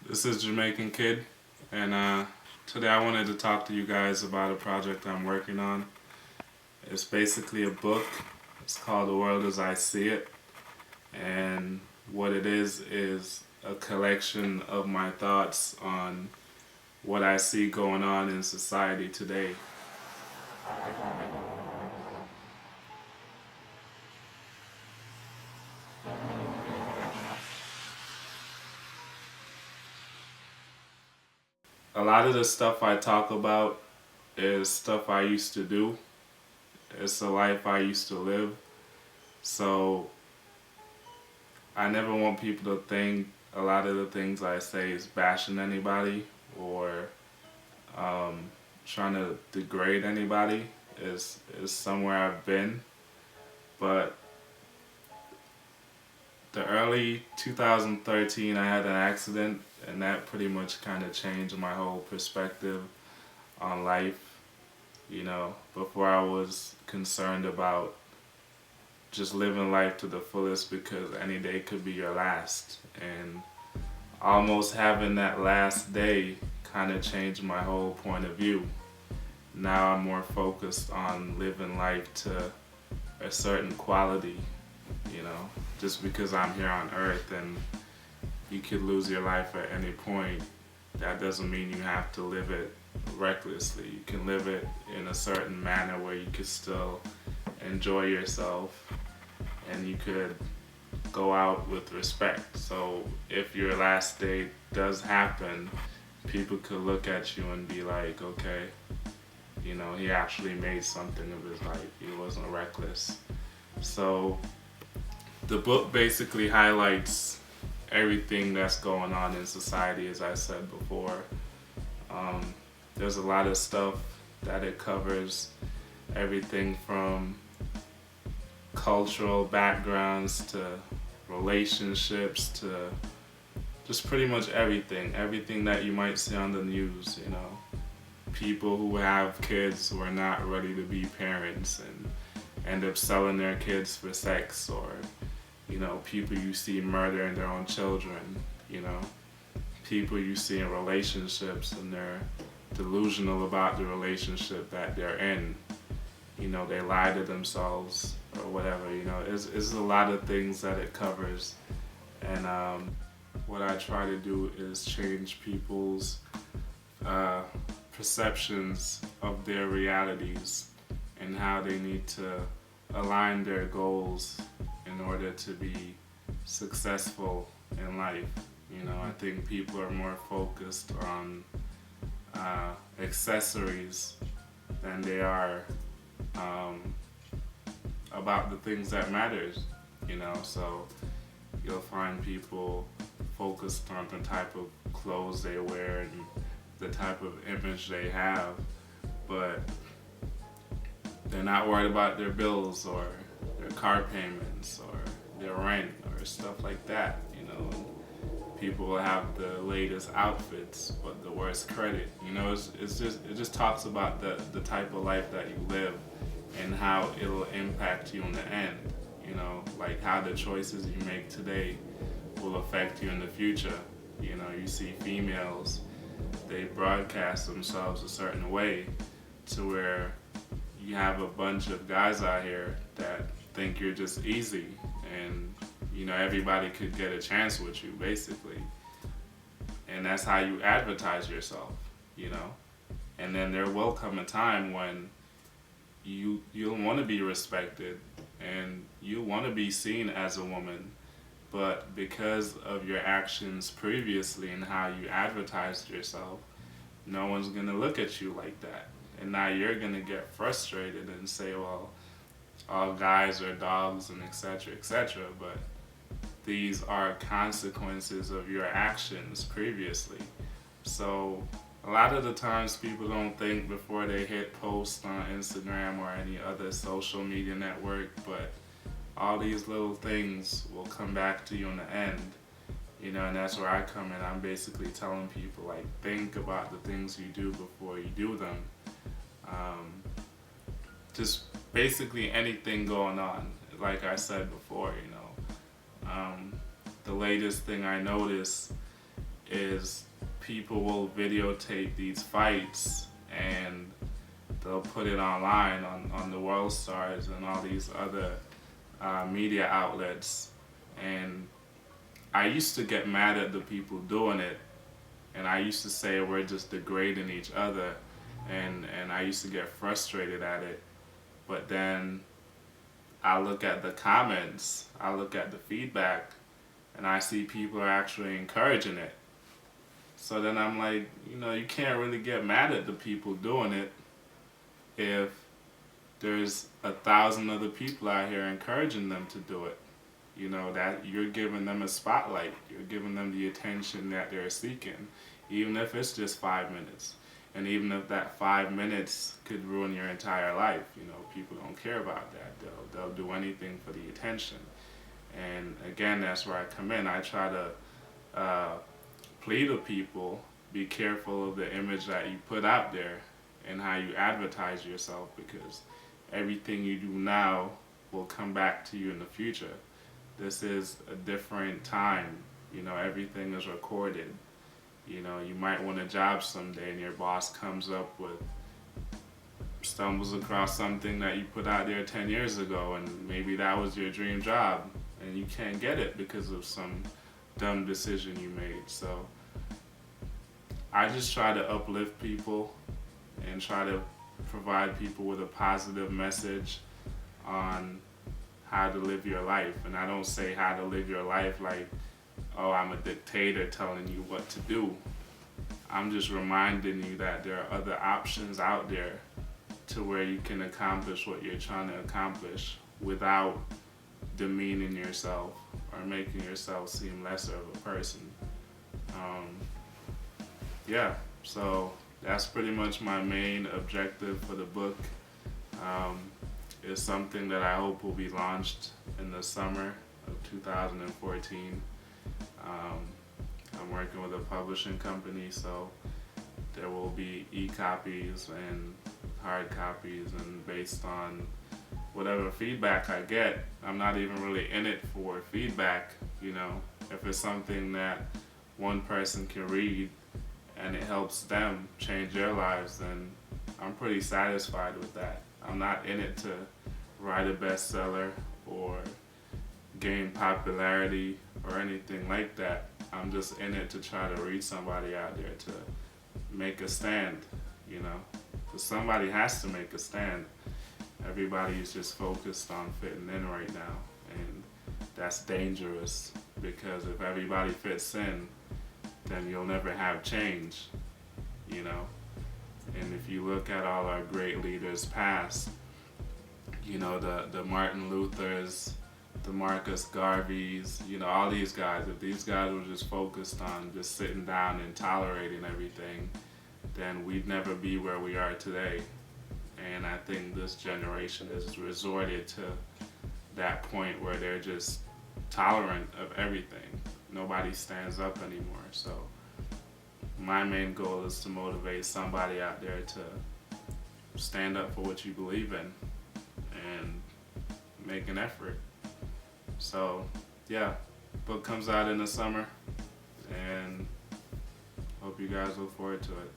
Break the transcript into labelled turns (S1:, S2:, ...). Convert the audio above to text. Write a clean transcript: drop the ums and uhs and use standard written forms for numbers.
S1: This is Jamaicankid, and today I wanted to talk to you guys about a project I'm working on. It's basically a book. It's called The World as I See It, and what it is a collection of my thoughts on what I see going on in society today. A lot of the stuff I talk about is stuff I used to do. It's a life I used to live. So I never want people to think a lot of the things I say is bashing anybody or um, trying to degrade anybody. Is somewhere I've been, but the early 2013 I had an accident, and that pretty much kind of changed my whole perspective on life. Before I was concerned about just living life to the fullest because any day could be your last. And almost having that last day kind of changed my whole point of view. Now I'm more focused on living life to a certain quality, you know, just because I'm here on earth and you could lose your life at any point. That doesn't mean you have to live it recklessly. You can live it in a certain manner where you could still enjoy yourself and you could go out with respect. So if your last day does happen, people could look at you and be like, okay, he actually made something of his life. He wasn't reckless. So the book basically highlights everything that's going on in society, as I said before. There's a lot of stuff that it covers, everything from cultural backgrounds to relationships to just pretty much everything that you might see on the news. People who have kids who are not ready to be parents and end up selling their kids for sex, or people you see murdering their own children, people you see in relationships and they're delusional about the relationship that they're in. They lie to themselves or whatever. It's a lot of things that it covers. And what I try to do is change people's perceptions of their realities and how they need to align their goals in order to be successful in life. I think people are more focused on accessories than they are about the things that matters. So you'll find people focused on the type of clothes they wear and the type of image they have, but they're not worried about their bills or their car payments or their rent or stuff like that. People will have the latest outfits but the worst credit. It just talks about the type of life that you live and how it'll impact you in the end. Like how the choices you make today will affect you in the future. You see females, they broadcast themselves a certain way to where you have a bunch of guys out here that think you're just easy and everybody could get a chance with you basically, and that's how you advertise yourself. And then there will come a time when you'll want to be respected and you want to be seen as a woman, but because of your actions previously and how you advertised yourself, no one's gonna look at you like that. And now you're gonna get frustrated and say, well, all guys are dogs and etc., etc. But these are consequences of your actions previously. So a lot of the times people don't think before they hit post on Instagram or any other social media network, but all these little things will come back to you in the end. And that's where I come in. I'm basically telling people, like, think about the things you do before you do them. Just basically anything going on. Like I said before, the latest thing I noticed is people will videotape these fights and they'll put it online on the World Stars and all these other media outlets. And I used to get mad at the people doing it, and I used to say we're just degrading each other, and I used to get frustrated at it. But then I look at the comments, I look at the feedback, and I see people are actually encouraging it. So then I'm like, you can't really get mad at the people doing it if there's 1,000 other people out here encouraging them to do it. That you're giving them a spotlight, you're giving them the attention that they're seeking, even if it's just 5 minutes. And even if that 5 minutes could ruin your entire life, people don't care about that. They'll do anything for the attention. And again, that's where I come in. I try to plead with people, be careful of the image that you put out there and how you advertise yourself, because everything you do now will come back to you in the future. This is a different time. Everything is recorded. You might want a job someday and your boss stumbles across something that you put out there 10 years ago, and maybe that was your dream job and you can't get it because of some dumb decision you made. So I just try to uplift people and try to provide people with a positive message on how to live your life. And I don't say how to live your life like, oh, I'm a dictator telling you what to do. I'm just reminding you that there are other options out there to where you can accomplish what you're trying to accomplish without demeaning yourself or making yourself seem lesser of a person. So that's pretty much my main objective for the book. It's something that I hope will be launched in the summer of 2014. I'm working with a publishing company, so there will be e-copies and hard copies, and based on whatever feedback I get, I'm not even really in it for feedback. If it's something that one person can read and it helps them change their lives, then I'm pretty satisfied with that. I'm not in it to write a bestseller or gain popularity or anything like that. I'm just in it to try to reach somebody out there to make a stand, because somebody has to make a stand. Everybody's just focused on fitting in right now, and that's dangerous, because if everybody fits in, then you'll never have change, And if you look at all our great leaders past, the Martin Luthers, the Marcus Garveys, all these guys, if these guys were just focused on just sitting down and tolerating everything, then we'd never be where we are today. And I think this generation has resorted to that point where they're just tolerant of everything. Nobody stands up anymore. So my main goal is to motivate somebody out there to stand up for what you believe in and make an effort. So book comes out in the summer, and hope you guys look forward to it.